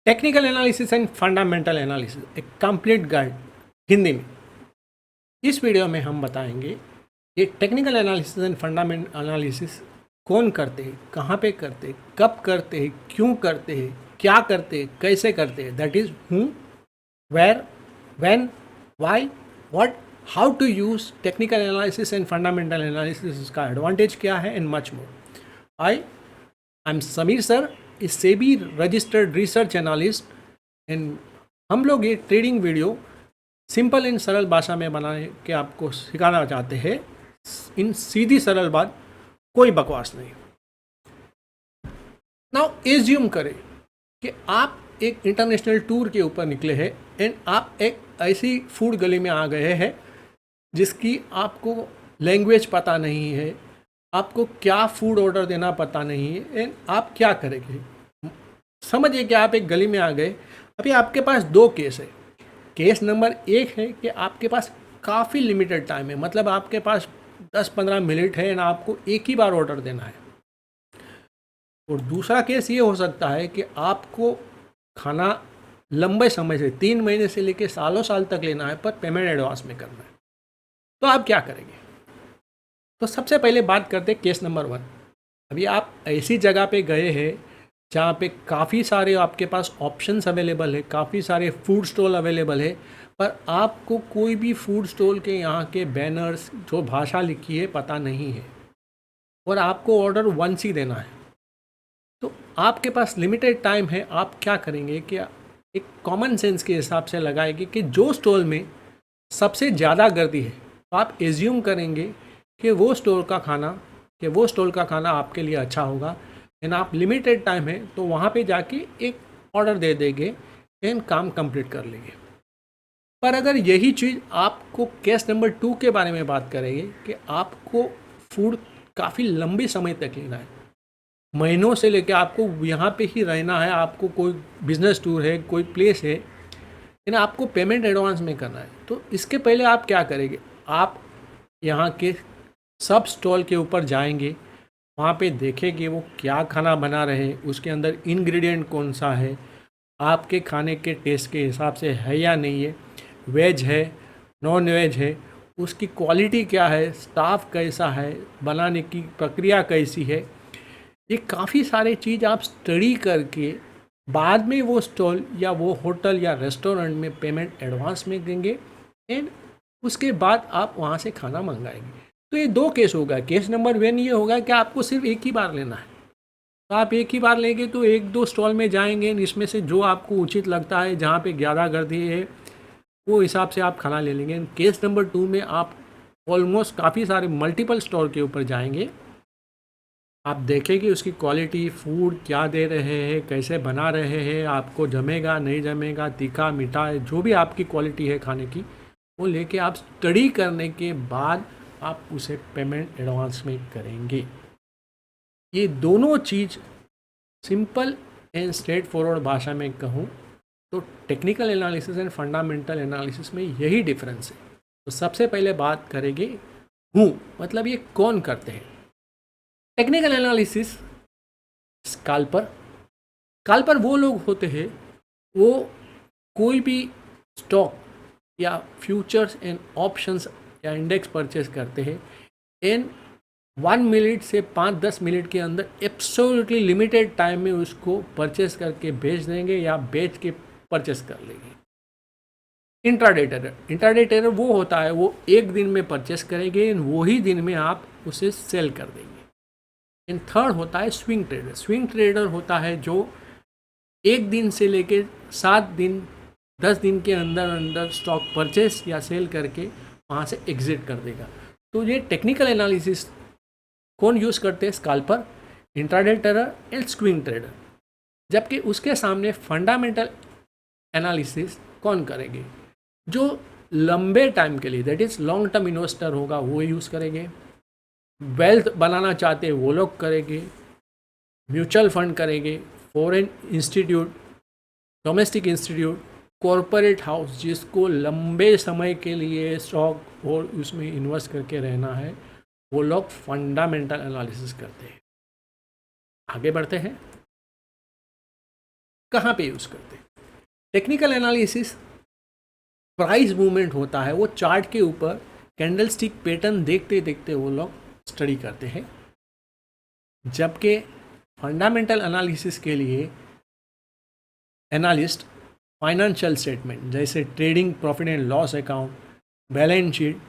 Technical analysis and fundamental analysis, एक complete guide Hindi में। इस वीडियो में हम बताएंगे ये technical analysis and fundamental analysis कौन करते हैं, कहाँ पे करते हैं, कब करते हैं, क्यों करते हैं, क्या करते हैं, कैसे करते हैं, that is who, where, when, why, what, how to use technical analysis and fundamental analysis, इसका एडवांटेज क्या है and much more. I am Sameer sir, is SEBI registered research analyst and हम लोग ये ट्रेडिंग वीडियो सिंपल एंड सरल भाषा में बनाने के आपको सिखाना चाहते हैं। इन सीधी सरल बात, कोई बकवास नहीं। नाउ एज्यूम करें कि आप एक इंटरनेशनल टूर के ऊपर निकले हैं एंड आप एक ऐसी फूड गली में आ गए हैं जिसकी आपको लैंग्वेज पता नहीं है, आपको क्या फूड ऑर्डर देना पता नहीं है एंड आप क्या करेंगे। समझिए कि आप एक गली में आ गए। अभी आपके पास दो केस है। केस नंबर एक है कि आपके पास काफ़ी लिमिटेड टाइम है, मतलब आपके पास 10-15 मिनट है एंड आपको एक ही बार ऑर्डर देना है। और दूसरा केस ये हो सकता है कि आपको खाना लंबे समय से 3 महीने से लेकर सालों साल तक लेना है, पर पेमेंट एडवांस में करना है। तो आप क्या करेंगे? तो सबसे पहले बात करते हैं केस नंबर 1। अभी आप ऐसी जगह पे गए हैं जहाँ पे काफ़ी सारे आपके पास ऑप्शंस अवेलेबल है, काफ़ी सारे फूड स्टॉल अवेलेबल है, पर आपको कोई भी फूड स्टॉल के यहाँ के बैनर्स, जो भाषा लिखी है, पता नहीं है और आपको ऑर्डर वंस ही देना है। तो आपके पास लिमिटेड टाइम है। आप क्या करेंगे कि एक कॉमन सेंस के हिसाब से लगाएंगे कि जो स्टॉल में सबसे ज़्यादा गर्दी है, तो आप एज्यूम करेंगे कि वो स्टॉल का खाना आपके लिए अच्छा होगा एंड आप लिमिटेड टाइम है तो वहाँ पे जाके एक ऑर्डर दे देंगे एंड काम कंप्लीट कर लेंगे। पर अगर यही चीज़ आपको केस नंबर 2 के बारे में बात करेंगे कि आपको फूड काफ़ी लंबी समय तक लेना है, महीनों से लेकर आपको यहाँ पे ही रहना है, आपको कोई बिजनेस टूर है, कोई प्लेस है, लेकिन आपको पेमेंट एडवांस में करना है। तो इसके पहले आप क्या करेंगे? आप यहाँ के सब स्टॉल के ऊपर जाएंगे, वहाँ पे देखेंगे वो क्या खाना बना रहे हैं, उसके अंदर इंग्रेडिएंट कौन सा है, आपके खाने के टेस्ट के हिसाब से है या नहीं है, वेज है, नॉन वेज है, उसकी क्वालिटी क्या है, स्टाफ कैसा है, बनाने की प्रक्रिया कैसी है। ये काफ़ी सारे चीज़ आप स्टडी करके बाद में वो स्टॉल या वो होटल या रेस्टोरेंट में पेमेंट एडवांस में देंगे एंड उसके बाद आप वहाँ से खाना मंगाएंगे। तो ये दो केस होगा। केस नंबर 1 ये होगा कि आपको सिर्फ एक ही बार लेना है, तो आप एक ही बार लेंगे तो एक दो स्टॉल में जाएंगे, इसमें से जो आपको उचित लगता है, जहाँ पे ज़्यादा गर्दी है, वो हिसाब से आप खाना ले लेंगे। केस नंबर 2 में आप ऑलमोस्ट काफ़ी सारे मल्टीपल स्टॉल के ऊपर जाएंगे, आप देखेंगे उसकी क्वालिटी, फूड क्या दे रहे हैं, कैसे बना रहे हैं, आपको जमेगा नहीं जमेगा, तीखा मीठा है, जो भी आपकी क्वालिटी है खाने की, वो लेके आप स्टडी करने के बाद आप उसे पेमेंट एडवांस में करेंगे। ये दोनों चीज़ सिंपल एंड स्ट्रेट फॉरवर्ड भाषा में कहूँ तो technical analysis and fundamental analysis में यही डिफरेंस है। तो सबसे पहले बात करेंगे हूँ, मतलब ये कौन करते हैं। टेक्निकल एनालिसिस स्काल्पर वो लोग होते हैं, वो कोई भी स्टॉक या फ्यूचर्स एंड ऑप्शंस या इंडेक्स परचेस करते हैं एंड 1 मिनट से 5-10 मिनट के अंदर एब्सोल्युटली लिमिटेड टाइम में उसको परचेस करके बेच देंगे या बेच के परचेस कर लेंगे। इंट्राडे ट्रेडर वो होता है, वो एक दिन में परचेस करेंगे, वही दिन में आप उसे सेल कर देंगे। एंड थर्ड होता है स्विंग ट्रेडर। स्विंग ट्रेडर होता है जो एक दिन से लेके 7 दिन 10 दिन के अंदर अंदर स्टॉक परचेस या सेल करके वहाँ से एग्जिट कर देगा। तो ये टेक्निकल एनालिसिस कौन यूज़ करते हैं? Scalper, intraday trader and swing trader. जबकि उसके सामने फंडामेंटल एनालिसिस कौन करेंगे? जो लंबे टाइम के लिए, that is long term investor होगा, वो यूज़ करेंगे। वेल्थ बनाना चाहते हैं वो लोग करेंगे, म्यूचुअल फंड करेंगे, foreign institute, domestic institute, corporate house, जिसको लंबे समय के लिए स्टॉक और उसमें इन्वेस्ट करके रहना है, वो लोग फंडामेंटल एनालिसिस करते हैं। आगे बढ़ते हैं। कहाँ पे यूज़ करते हैं? टेक्निकल एनालिसिस प्राइस मूवमेंट होता है, वो चार्ट के ऊपर कैंडलस्टिक पैटर्न देखते देखते वो लोग स्टडी करते हैं, जबकि फंडामेंटल एनालिसिस के लिए एनालिस्ट फाइनेंशियल स्टेटमेंट जैसे trading profit and loss account, balance sheet,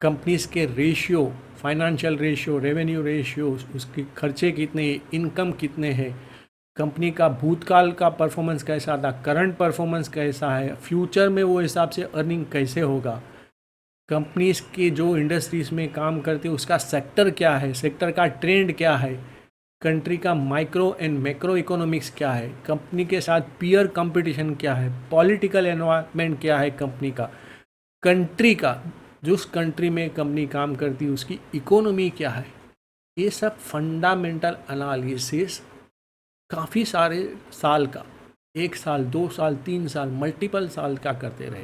companies के ratio, financial ratio, revenue ratio, उसके खर्चे कितने, इनकम कितने हैं, कंपनी का भूतकाल का परफॉर्मेंस कैसा था, करंट परफॉर्मेंस कैसा है, फ्यूचर में वो हिसाब से अर्निंग कैसे होगा, कंपनीज के जो इंडस्ट्रीज़ में काम करते हैं उसका सेक्टर क्या है, सेक्टर का ट्रेंड क्या है, कंट्री का माइक्रो एंड मैक्रो इकोनॉमिक्स क्या है, कंपनी के साथ पीयर कंपटीशन क्या है, पॉलिटिकल एनवायरनमेंट क्या है कंपनी का, कंट्री का, जिस कंट्री में कंपनी काम करती है उसकी इकोनॉमी क्या है। ये सब फंडामेंटल एनालिसिस काफ़ी सारे साल का, 1 साल 2 साल 3 साल मल्टीपल साल का करते रहे।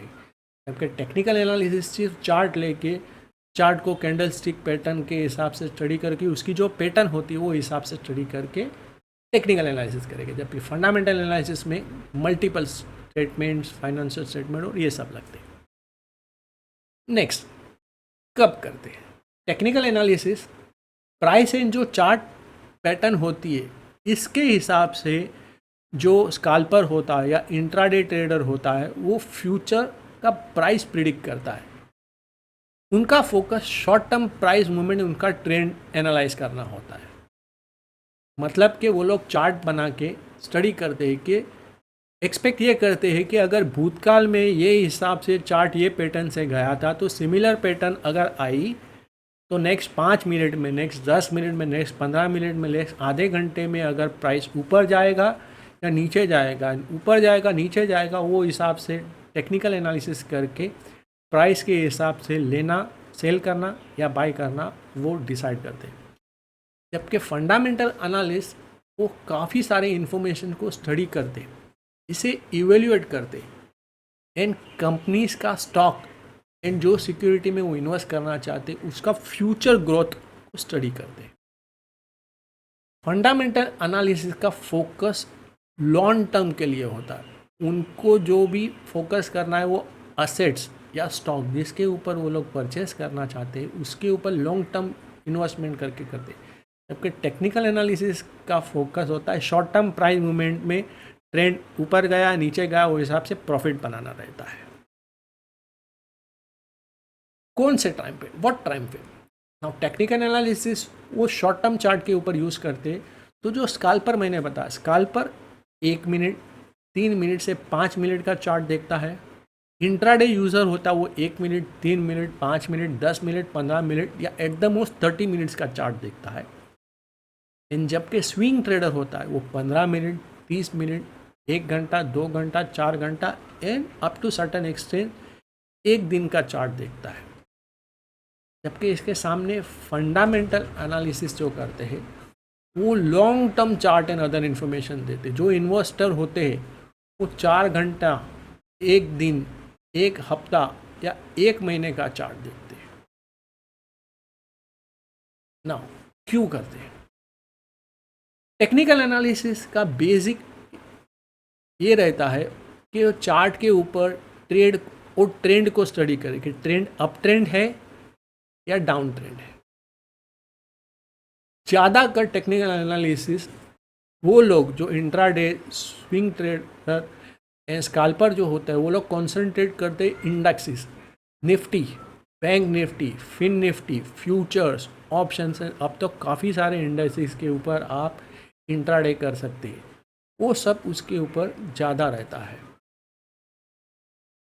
जबकि टेक्निकल एनालिसिस सिर्फ चार्ट लेके, चार्ट को कैंडलस्टिक पैटर्न के हिसाब से स्टडी करके उसकी जो पैटर्न होती है वो हिसाब से स्टडी करके टेक्निकल एनालिसिस करेंगे, जबकि फंडामेंटल एनालिसिस में मल्टीपल स्टेटमेंट्स, फाइनेंशियल स्टेटमेंट और ये सब लगते हैं। नेक्स्ट, कब करते हैं टेक्निकल एनालिसिस? प्राइस एंड जो चार्ट पैटर्न होती है इसके हिसाब से जो स्काल्पर होता है या इंट्राडे ट्रेडर होता है वो फ्यूचर का प्राइस प्रिडिक्ट करता है। उनका focus short term price movement, उनका ट्रेंड एनालाइज करना होता है। मतलब कि वो लोग चार्ट बना के स्टडी करते हैं कि एक्सपेक्ट ये करते हैं कि अगर भूतकाल में ये हिसाब से चार्ट ये पैटर्न से गया था तो सिमिलर पैटर्न अगर आई तो नेक्स्ट 5 मिनट में, नेक्स्ट 10 मिनट में, नेक्स्ट 15 मिनट में, नेक्स्ट आधे घंटे में अगर प्राइस ऊपर जाएगा या नीचे जाएगा, ऊपर जाएगा नीचे जाएगा, वो हिसाब से टेक्निकल एनालिसिस करके प्राइस के हिसाब से लेना, सेल करना या बाय करना वो डिसाइड करते हैं। जबकि फंडामेंटल एनालिस्ट वो काफ़ी सारे इन्फॉर्मेशन को स्टडी करते, इसे इवेल्युएट करते एंड कंपनीज का स्टॉक एंड जो सिक्योरिटी में वो इन्वेस्ट करना चाहते उसका फ्यूचर ग्रोथ को स्टडी करते। फंडामेंटल एनालिसिस का फोकस लॉन्ग टर्म के लिए होता है। उनको जो भी फोकस करना है वो असेट्स या स्टॉक जिसके ऊपर वो लोग परचेस करना चाहते हैं उसके ऊपर लॉन्ग टर्म इन्वेस्टमेंट करके करते हैं। जबकि टेक्निकल एनालिसिस का फोकस होता है शॉर्ट टर्म प्राइस मूवमेंट में, ट्रेंड ऊपर गया नीचे गया वो हिसाब से प्रॉफिट बनाना रहता है। कौन से टाइम पे, व्हाट टाइम पे? नाउ टेक्निकल एनालिसिस वो शॉर्ट टर्म चार्ट के ऊपर यूज़ करते। तो जो स्काल्पर मैंने बताया, स्काल्पर 1 मिनट, 3 मिनट से 5 मिनट का चार्ट देखता है। इंट्राडे यूज़र होता है वो 1 minute, 3 minute, 5 minute, 10 minute, 15 minute या एट द मोस्ट 30 मिनट्स का चार्ट देखता है। इन जबकि स्विंग ट्रेडर होता है वो 15 मिनट, 30 मिनट, 1 घंटा, 2 घंटा, 4 घंटा and up to certain extent 1 दिन का चार्ट देखता है। जबकि इसके सामने फंडामेंटल एनालिसिस जो करते हैं वो long term chart and other information देते। जो इन्वेस्टर होते हैं वो 4 घंटा, 1 दिन, 1 हफ्ता या 1 महीने का चार्ट देखते हैं। ना क्यों करते हैं? टेक्निकल एनालिसिस का बेसिक ये रहता है कि चार्ट के ऊपर ट्रेड और ट्रेंड को स्टडी करें कि ट्रेंड अप ट्रेंड है या डाउन ट्रेंड है। ज़्यादातर टेक्निकल एनालिसिस वो लोग जो intraday, swing trader and scalper जो होता है वो लोग कॉन्सेंट्रेट करते हैं indexes, Nifty, bank Nifty, Fin Nifty, futures, options. अब तो काफ़ी सारे इंडेक्सेस के ऊपर आप इंट्राडे कर सकते हैं, वो सब उसके ऊपर ज़्यादा रहता है।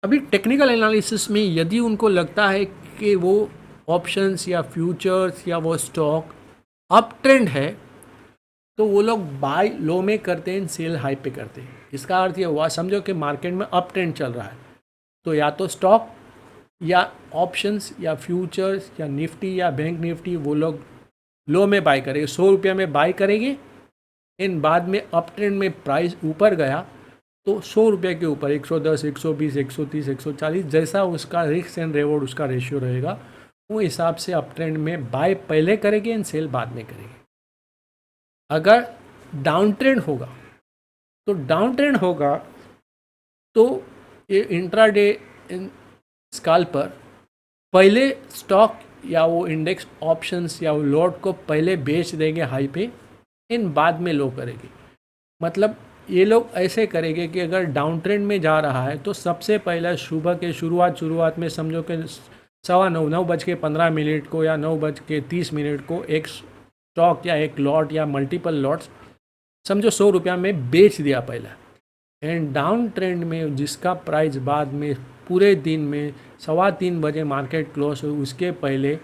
अभी टेक्निकल एनालिसिस में यदि उनको लगता है कि वो ऑप्शंस या फ्यूचर्स या वो स्टॉक अप ट्रेंड है तो वो लोग बाय लो में करते हैं, सेल हाई पे करते हैं। इसका अर्थ ये हुआ, समझो कि मार्केट में अप ट्रेंड चल रहा है तो या तो स्टॉक या ऑप्शंस या फ्यूचर्स या निफ्टी या बैंक निफ्टी वो लोग लो में बाय करेंगे, 100 रुपये में बाय करेंगे। इन बाद में अप ट्रेंड में प्राइस ऊपर गया तो 100 रुपये के ऊपर 110, 120, 130, 140 जैसा उसका रिस्क एंड रिवॉर्ड उसका रेशियो रहेगा वो हिसाब से अप ट्रेंड में बाय पहले करेंगे एंड सेल बाद में करेंगे। अगर डाउन ट्रेंड होगा तो डाउन ट्रेंड होगा तो ये इंट्राडे स्कैल्पर पहले स्टॉक या वो इंडेक्स ऑप्शंस या वो लॉट को पहले बेच देंगे हाई पे, इन बाद में लो करेंगे। मतलब ये लोग ऐसे करेंगे कि अगर डाउन ट्रेंड में जा रहा है तो सबसे पहले सुबह के शुरुआत में समझो कि 9:15 को या 9:30 को एक स्टॉक या एक लॉट या मल्टीपल लॉट्स समझो 100 रुपया में बेच दिया पहला। एंड डाउन ट्रेंड में जिसका प्राइस बाद में पूरे दिन में 3:15 मार्केट क्लोज हो उसके पहले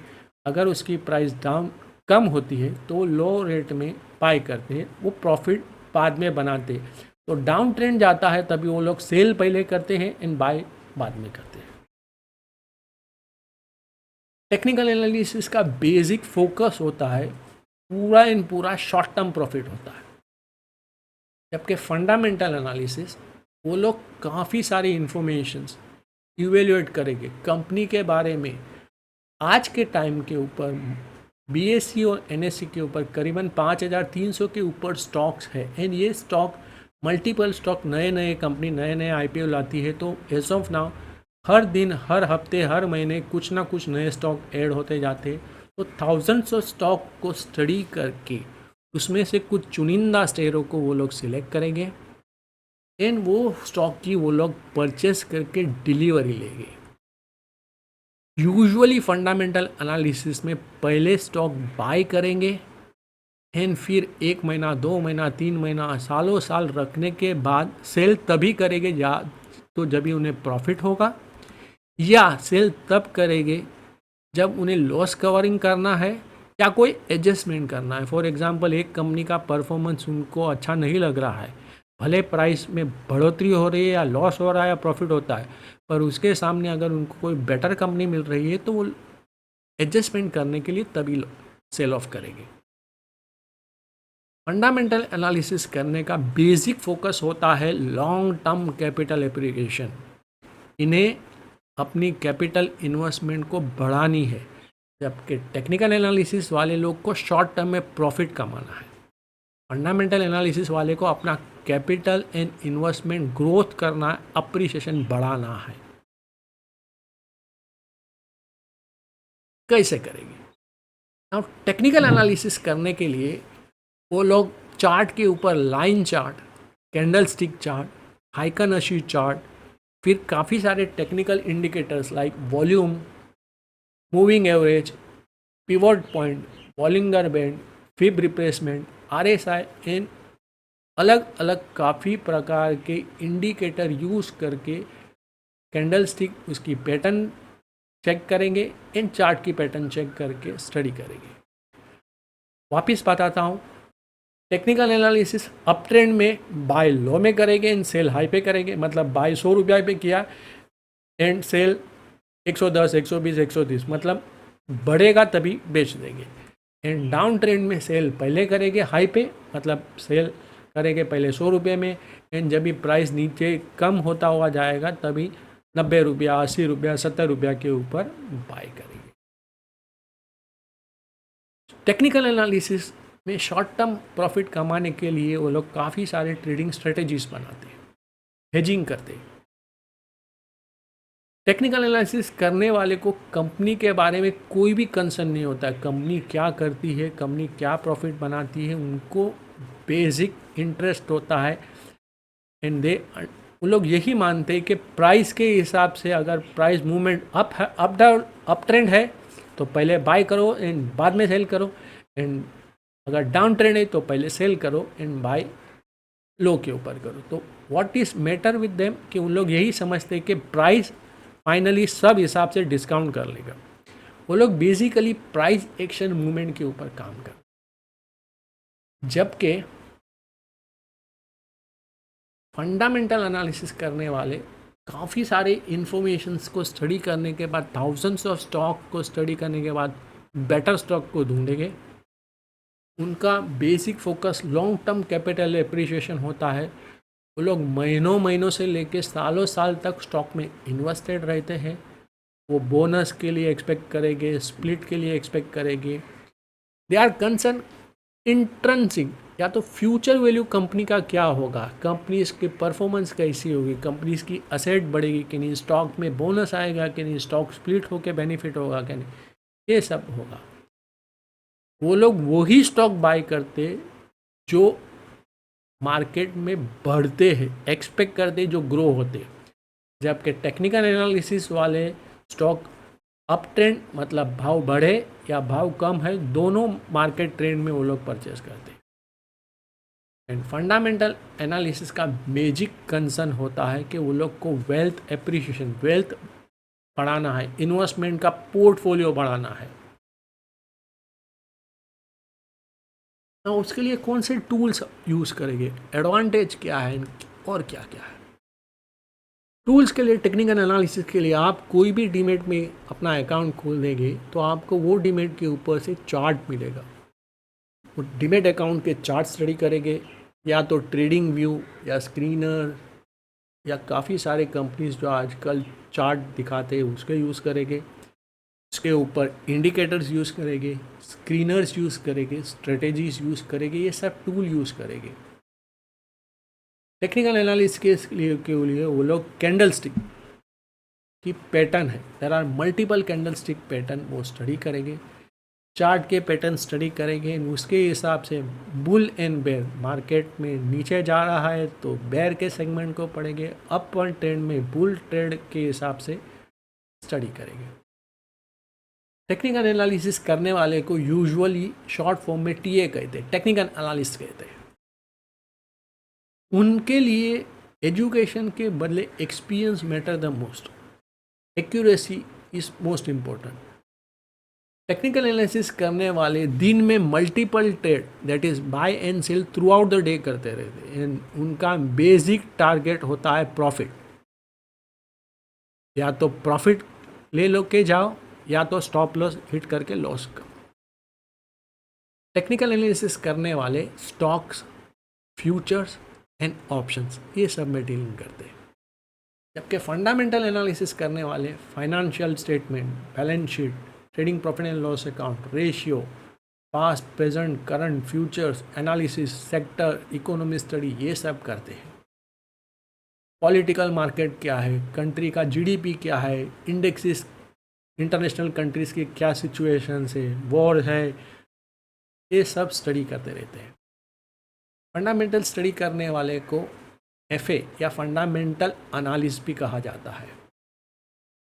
अगर उसकी प्राइस डाउन कम होती है तो लो रेट में बाय करते हैं, वो प्रॉफिट बाद में बनाते हैं। तो डाउन ट्रेंड जाता है तभी वो लोग सेल पहले करते हैं एंड बाय बाद में करते हैं। टेक्निकल एनालिसिस का बेसिक फोकस होता है पूरा इन पूरा शॉर्ट टर्म प्रॉफिट होता है, जबकि फंडामेंटल एनालिसिस वो लोग काफ़ी सारी इंफॉर्मेशंस इवेल्युएट करेंगे कंपनी के बारे में। आज के टाइम के ऊपर बीएसई और एनएसई के ऊपर करीबन 5300 के ऊपर स्टॉक्स है एंड ये स्टॉक मल्टीपल स्टॉक नए कंपनी नए आईपीओ लाती है। तो एज ऑफ नाउ हर दिन हर हफ्ते हर महीने कुछ ना कुछ नए स्टॉक ऐड होते जाते हैं। तो थाउजेंड्स ऑफ स्टॉक को स्टडी करके उसमें से कुछ चुनिंदा शेयरों को वो लोग सिलेक्ट करेंगे एंड वो स्टॉक की वो लोग परचेस करके डिलीवरी लेंगे। यूजुअली फंडामेंटल एनालिसिस में पहले स्टॉक बाय करेंगे एंड फिर 1 महीना 2 महीना 3 महीना सालों साल रखने के बाद सेल तभी करेंगे या तो जब भी उन्हें प्रॉफिट होगा, या सेल तब करेंगे जब उन्हें लॉस कवरिंग करना है या कोई एडजस्टमेंट करना है। फॉर एग्जांपल एक कंपनी का परफॉर्मेंस उनको अच्छा नहीं लग रहा है, भले प्राइस में बढ़ोतरी हो रही है या लॉस हो रहा है या प्रॉफिट होता है, पर उसके सामने अगर उनको कोई बेटर कंपनी मिल रही है तो वो एडजस्टमेंट करने के लिए तभी सेल ऑफ करेंगे। फंडामेंटल एनालिसिस करने का बेसिक फोकस होता है लॉन्ग टर्म कैपिटल एप्रिसिएशन। इन्हें अपनी कैपिटल इन्वेस्टमेंट को बढ़ानी है, जबकि टेक्निकल एनालिसिस वाले लोग को शॉर्ट टर्म में प्रॉफिट कमाना है। फंडामेंटल एनालिसिस वाले को अपना कैपिटल एंड इन्वेस्टमेंट ग्रोथ करना है, अप्रिसिएशन बढ़ाना है। कैसे करेंगे? नाउ टेक्निकल एनालिसिस करने के लिए वो लोग चार्ट के ऊपर line chart, candlestick chart, Heikin Ashi chart, फिर काफ़ी सारे technical indicators like volume, moving average, pivot point, Bollinger band, Fib replacement, RSI and अलग अलग काफ़ी प्रकार के इंडिकेटर यूज़ करके कैंडल स्टिक उसकी पैटर्न चेक करेंगे एंड चार्ट की पैटर्न चेक करके स्टडी करेंगे। वापस बताता हूँ, टेक्निकल एनालिसिस अप ट्रेंड में बाय लो में करेंगे एंड सेल हाई पे करेंगे। मतलब बाय 100 रुपये पे किया एंड सेल 110, 120, 130, मतलब बढ़ेगा तभी बेच देंगे। एंड डाउन ट्रेंड में सेल पहले करेंगे हाई पे, मतलब सेल करेंगे पहले 100 रुपये में एंड जब भी प्राइस नीचे कम होता हुआ जाएगा तभी 90 रुपया, 80 रुपया, 70 रुपया के ऊपर बाय करेंगे। टेक्निकल एनालिसिस में शॉर्ट टर्म प्रॉफिट कमाने के लिए वो लोग काफ़ी सारे ट्रेडिंग स्ट्रेटेजीज बनाते हैं, हेजिंग करते हैं। टेक्निकल एनालिसिस करने वाले को कंपनी के बारे में कोई भी कंसर्न नहीं होता है, कंपनी क्या करती है, कंपनी क्या प्रॉफिट बनाती है, उनको बेसिक इंटरेस्ट होता है एंड वो लोग यही मानते हैं कि प्राइस के हिसाब से अगर प्राइस मूवमेंट अप ट्रेंड है तो पहले बाय करो एंड बाद में सेल करो, एंड अगर डाउन ट्रेंड है तो पहले सेल करो एंड बाय लो के ऊपर करो। तो what is matter with them कि उन लोग यही समझते हैं कि प्राइस फाइनली सब हिसाब से डिस्काउंट कर लेगा। वो लोग बेसिकली प्राइस एक्शन मूवमेंट के ऊपर काम कर, जबकि फंडामेंटल एनालिसिस करने वाले काफ़ी सारे इन्फॉर्मेशंस को स्टडी करने के बाद, थाउजेंड्स ऑफ स्टॉक को स्टडी करने के बाद बेटर स्टॉक को ढूंढेंगे। उनका basic focus long term capital appreciation होता है। वो लोग महीनों से लेके सालों साल तक स्टॉक में इन्वेस्टेड रहते हैं। वो बोनस के लिए एक्सपेक्ट करेंगे, स्प्लिट के लिए एक्सपेक्ट करेंगे। दे आर कंसर्न इंट्रिंसिक या तो फ्यूचर वैल्यू कंपनी का क्या होगा, कंपनीज की परफॉर्मेंस कैसी होगी, कंपनीज की असेट बढ़ेगी कि नहीं, स्टॉक में बोनस आएगा कि नहीं, स्टॉक स्प्लिट होकर बेनिफिट होगा कि नहीं, ये सब होगा। वो लोग वही स्टॉक बाय करते जो मार्केट में बढ़ते हैं, एक्सपेक्ट करते जो ग्रो होते, जबकि टेक्निकल एनालिसिस वाले स्टॉक अप ट्रेंड मतलब भाव बढ़े या भाव कम है, दोनों मार्केट ट्रेंड में वो लोग परचेस करते हैं। एंड फंडामेंटल एनालिसिस का मेजिक कंसर्न होता है कि वो लोग को वेल्थ एप्रिशिएशन, वेल्थ बढ़ाना है, इन्वेस्टमेंट का पोर्टफोलियो बढ़ाना है। ना उसके लिए कौन से टूल्स यूज़ करेंगे, एडवांटेज क्या है और क्या क्या है। टूल्स के लिए, टेक्निकल एनालिसिस के लिए आप कोई भी डीमेट में अपना अकाउंट खोल देंगे तो आपको वो डीमेट के ऊपर से चार्ट मिलेगा। वो डीमेट अकाउंट के चार्ट स्टडी करेंगे, या तो ट्रेडिंग व्यू या स्क्रीनर या काफ़ी सारे कंपनीज जो आजकल चार्ट दिखाते हैं उसके यूज़ करेंगे। उसके ऊपर इंडिकेटर्स यूज़ करेंगे, स्क्रीनर्स यूज़ करेंगे, स्ट्रेटेजीज यूज़ करेंगे, ये सब टूल यूज़ करेंगे। टेक्निकल एनालिसिस के लिए वो लोग कैंडल स्टिक की पैटर्न है, there are multiple candle stick pattern, वो स्टडी करेंगे, चार्ट के पैटर्न स्टडी करेंगे, उसके हिसाब से बुल एंड बेयर, मार्केट में नीचे जा रहा है तो बेयर के सेगमेंट को पढ़ेंगे, अपवर्ड ट्रेंड में बुल ट्रेंड के हिसाब से स्टडी करेंगे। टेक्निकल एनालिसिस करने वाले को यूजुअली शॉर्ट फॉर्म में टीए कहते हैं, टेक्निकल एनालिस्ट कहते हैं। उनके लिए एजुकेशन के बदले experience matter the most, accuracy is most important. Technical analysis करने वाले दिन में multiple trade, that is buy and sell throughout the day करते रहते हैं। उनका बेसिक टारगेट होता है प्रॉफिट, या तो प्रॉफिट ले लो के जाओ या तो स्टॉप लॉस हिट करके लॉस करो। टेक्निकल एनालिसिस करने वाले स्टॉक्स, फ्यूचर्स एंड ऑप्शंस, ये सब में डीलिंग करते हैं, जबकि फंडामेंटल एनालिसिस करने वाले financial statement, balance sheet, trading profit and loss account, ratio, past, present, current, futures analysis, sector, economy study, ये सब करते हैं। पॉलिटिकल मार्केट क्या है, कंट्री का जीडीपी क्या है, इंडेक्सेस, इंटरनेशनल कंट्रीज़ की क्या सिचुएशंस है, वॉर है, ये सब स्टडी करते रहते हैं। फंडामेंटल स्टडी करने वाले को एफए या फंडामेंटल एनालिस्ट भी कहा जाता है।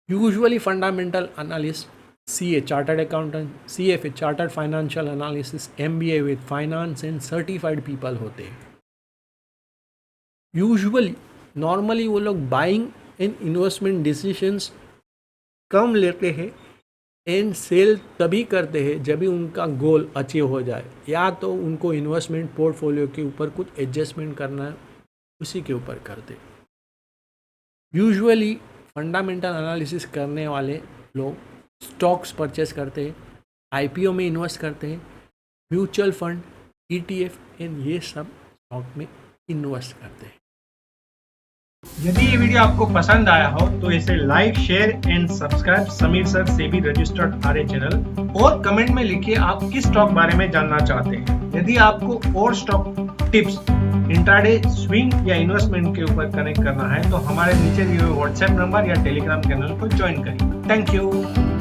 Usually fundamental analyst CA chartered accountant, CFA chartered financial analysis, MBA with finance and certified people होते हैं। यूजुअली नॉर्मली वो लोग बाइंग एंड इन्वेस्टमेंट डिसीजंस कम लेते हैं एंड सेल तभी करते हैं जब भी उनका गोल अचीव हो जाए, या तो उनको इन्वेस्टमेंट पोर्टफोलियो के ऊपर कुछ एडजस्टमेंट करना है उसी के ऊपर करते। यूजुअली फंडामेंटल एनालिसिस करने वाले लोग स्टॉक्स परचेस करते हैं, आईपीओ में इन्वेस्ट करते हैं, म्यूचुअल फंड, ईटीएफ एंड ये सब स्टॉक में इन्वेस्ट करते हैं। यदि ये वीडियो आपको पसंद आया हो तो इसे like, share and subscribe Sameer sir SEBI registered RA channel, और कमेंट में लिखिए आप किस स्टॉक बारे में जानना चाहते हैं। यदि आपको और स्टॉक टिप्स, इंट्राडे, स्विंग या इन्वेस्टमेंट के ऊपर कनेक्ट करना है तो हमारे नीचे दिए हुए व्हाट्सएप नंबर या टेलीग्राम चैनल को ज्वाइन करिए। Thank you.